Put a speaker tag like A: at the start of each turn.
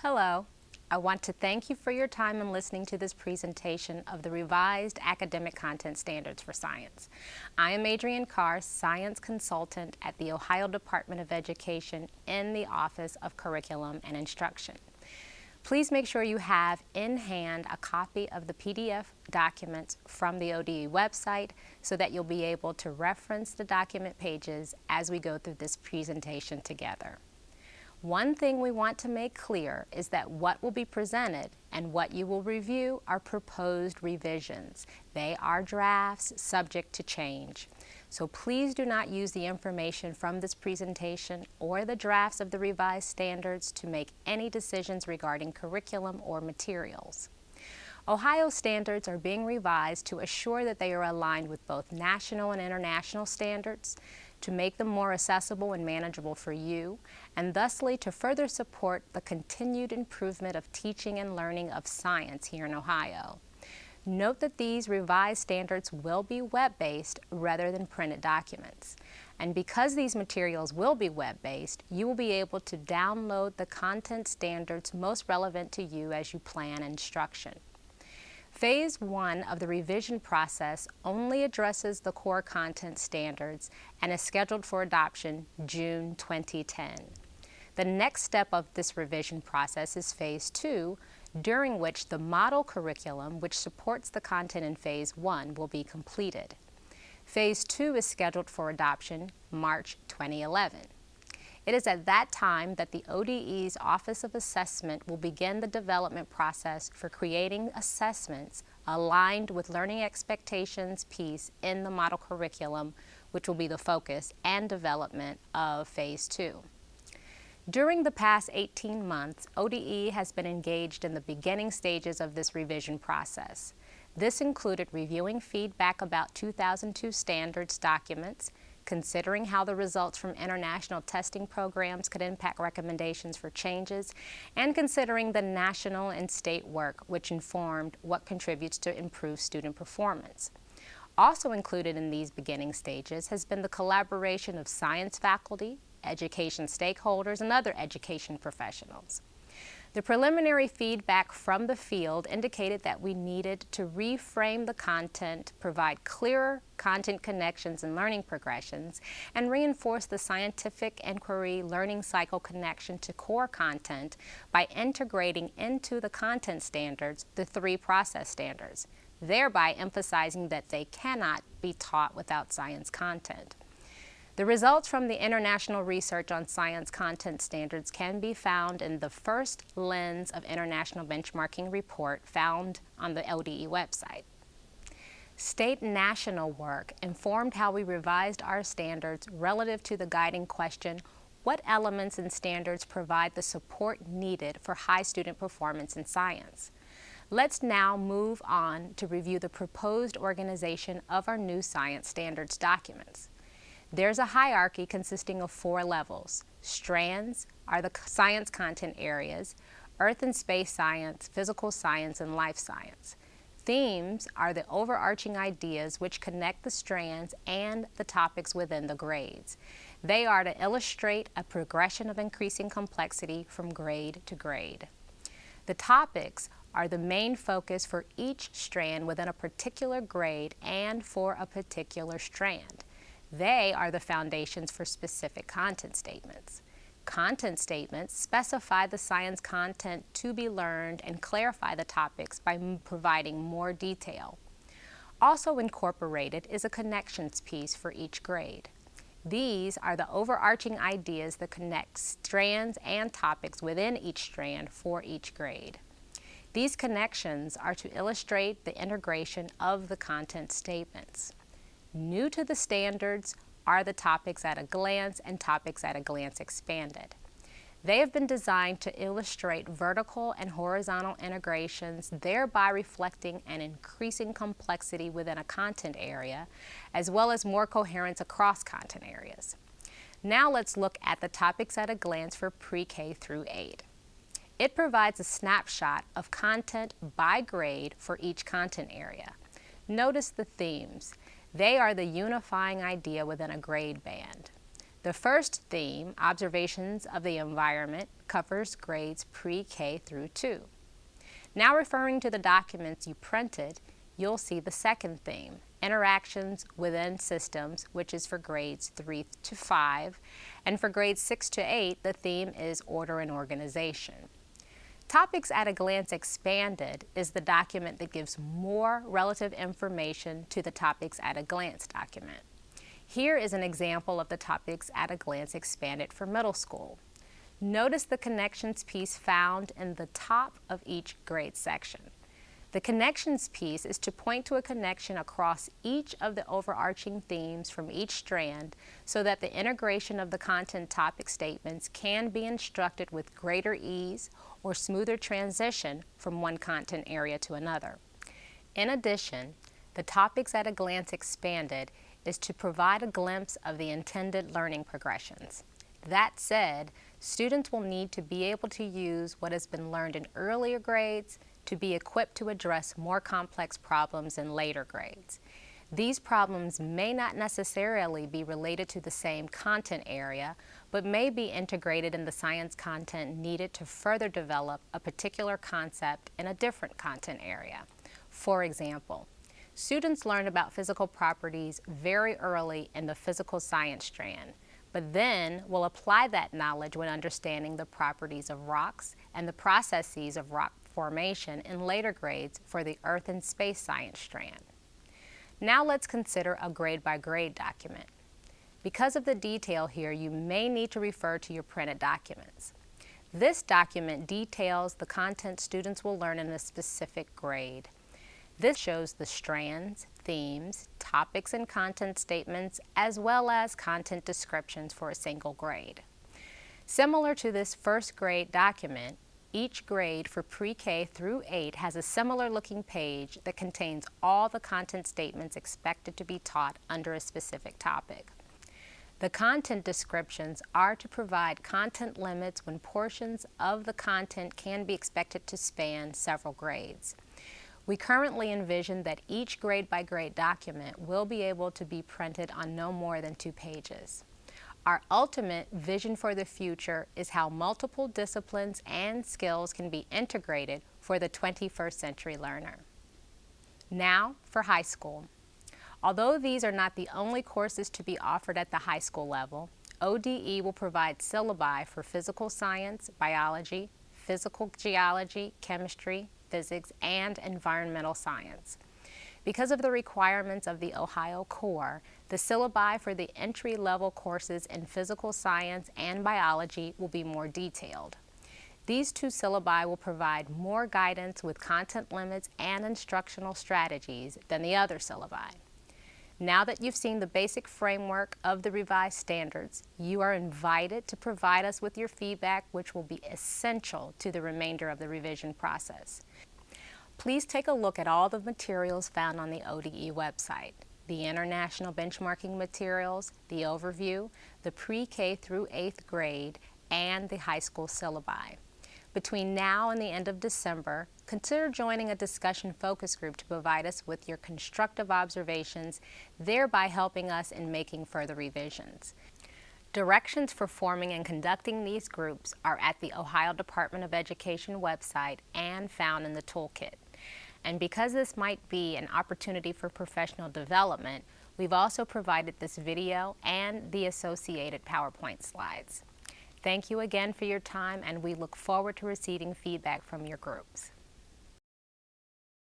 A: Hello. I want to thank you for your time in listening to this presentation of the revised academic content standards for science. I am Adrienne Carr, science consultant at the Ohio Department of Education in the Office of Curriculum and Instruction. Please make sure you have in hand a copy of the PDF documents from the ODE website so that you'll be able to reference the document pages as we go through this presentation together. One thing we want to make clear is that what will be presented and what you will review are proposed revisions. They are drafts subject to change. So please do not use the information from this presentation or the drafts of the revised standards to make any decisions regarding curriculum or materials. Ohio standards are being revised to assure that they are aligned with both national and international standards, to make them more accessible and manageable for you, and thusly to further support the continued improvement of teaching and learning of science here in Ohio. Note that these revised standards will be web-based rather than printed documents. And because these materials will be web-based, you will be able to download the content standards most relevant to you as you plan instruction. Phase 1 of the revision process only addresses the core content standards and is scheduled for adoption June 2010. The next step of this revision process is Phase 2, during which the model curriculum, which supports the content in Phase 1, will be completed. Phase 2 is scheduled for adoption March 2011. It is at that time that the ODE's Office of Assessment will begin the development process for creating assessments aligned with learning expectations piece in the model curriculum, which will be the focus and development of Phase 2. During the past 18 months, ODE has been engaged in the beginning stages of this revision process. This included reviewing feedback about 2002 standards documents, considering how the results from international testing programs could impact recommendations for changes, and considering the national and state work which informed what contributes to improved student performance. Also included in these beginning stages has been the collaboration of science faculty, education stakeholders, and other education professionals. The preliminary feedback from the field indicated that we needed to reframe the content, provide clearer content connections and learning progressions, and reinforce the scientific inquiry learning cycle connection to core content by integrating into the content standards the 3 process standards, thereby emphasizing that they cannot be taught without science content. The results from the international research on science content standards can be found in the first Lens of International Benchmarking report found on the ODE website. State and national work informed how we revised our standards relative to the guiding question, what elements and standards provide the support needed for high student performance in science? Let's now move on to review the proposed organization of our new science standards documents. There's a hierarchy consisting of 4 levels. Strands are the science content areas, earth and space science, physical science, and life science. Themes are the overarching ideas which connect the strands and the topics within the grades. They are to illustrate a progression of increasing complexity from grade to grade. The topics are the main focus for each strand within a particular grade and for a particular strand. They are the foundations for specific content statements. Content statements specify the science content to be learned and clarify the topics by providing more detail. Also incorporated is a connections piece for each grade. These are the overarching ideas that connect strands and topics within each strand for each grade. These connections are to illustrate the integration of the content statements. New to the standards are the topics at a glance and topics at a glance expanded. They have been designed to illustrate vertical and horizontal integrations, thereby reflecting an increasing complexity within a content area, as well as more coherence across content areas. Now let's look at the topics at a glance for pre-K through 8. It provides a snapshot of content by grade for each content area. Notice the themes. They are the unifying idea within a grade band. The first theme, Observations of the Environment, covers grades pre-K through 2. Now referring to the documents you printed, you'll see the second theme, Interactions within Systems, which is for grades 3 to 5, and for grades 6 to 8, the theme is Order and Organization. Topics at a Glance Expanded is the document that gives more relative information to the Topics at a Glance document. Here is an example of the Topics at a Glance Expanded for middle school. Notice the connections piece found in the top of each grade section. The connections piece is to point to a connection across each of the overarching themes from each strand so that the integration of the content topic statements can be instructed with greater ease or smoother transition from one content area to another. In addition, the Topics at a Glance Expanded is to provide a glimpse of the intended learning progressions. That said, students will need to be able to use what has been learned in earlier grades to be equipped to address more complex problems in later grades. These problems may not necessarily be related to the same content area, but may be integrated in the science content needed to further develop a particular concept in a different content area. For example, students learn about physical properties very early in the physical science strand, but then will apply that knowledge when understanding the properties of rocks and the processes of rock formation in later grades for the Earth and Space Science strand. Now let's consider a grade-by-grade document. Because of the detail here, you may need to refer to your printed documents. This document details the content students will learn in a specific grade. This shows the strands, themes, topics and content statements, as well as content descriptions for a single grade. Similar to this first grade document, each grade for pre-K through 8 has a similar looking page that contains all the content statements expected to be taught under a specific topic. The content descriptions are to provide content limits when portions of the content can be expected to span several grades. We currently envision that each grade-by-grade document will be able to be printed on no more than 2 pages. Our ultimate vision for the future is how multiple disciplines and skills can be integrated for the 21st century learner. Now for high school. Although these are not the only courses to be offered at the high school level, ODE will provide syllabi for physical science, biology, physical geology, chemistry, physics, and environmental science. Because of the requirements of the Ohio Core, the syllabi for the entry-level courses in physical science and biology will be more detailed. These 2 syllabi will provide more guidance with content limits and instructional strategies than the other syllabi. Now that you've seen the basic framework of the revised standards, you are invited to provide us with your feedback, which will be essential to the remainder of the revision process. Please take a look at all the materials found on the ODE website: the international benchmarking materials, the overview, the pre-K through 8th grade, and the high school syllabi. Between now and the end of December, consider joining a discussion focus group to provide us with your constructive observations, thereby helping us in making further revisions. Directions for forming and conducting these groups are at the Ohio Department of Education website and found in the toolkit. And because this might be an opportunity for professional development, we've also provided this video and the associated PowerPoint slides. Thank you again for your time, and we look forward to receiving feedback from your groups.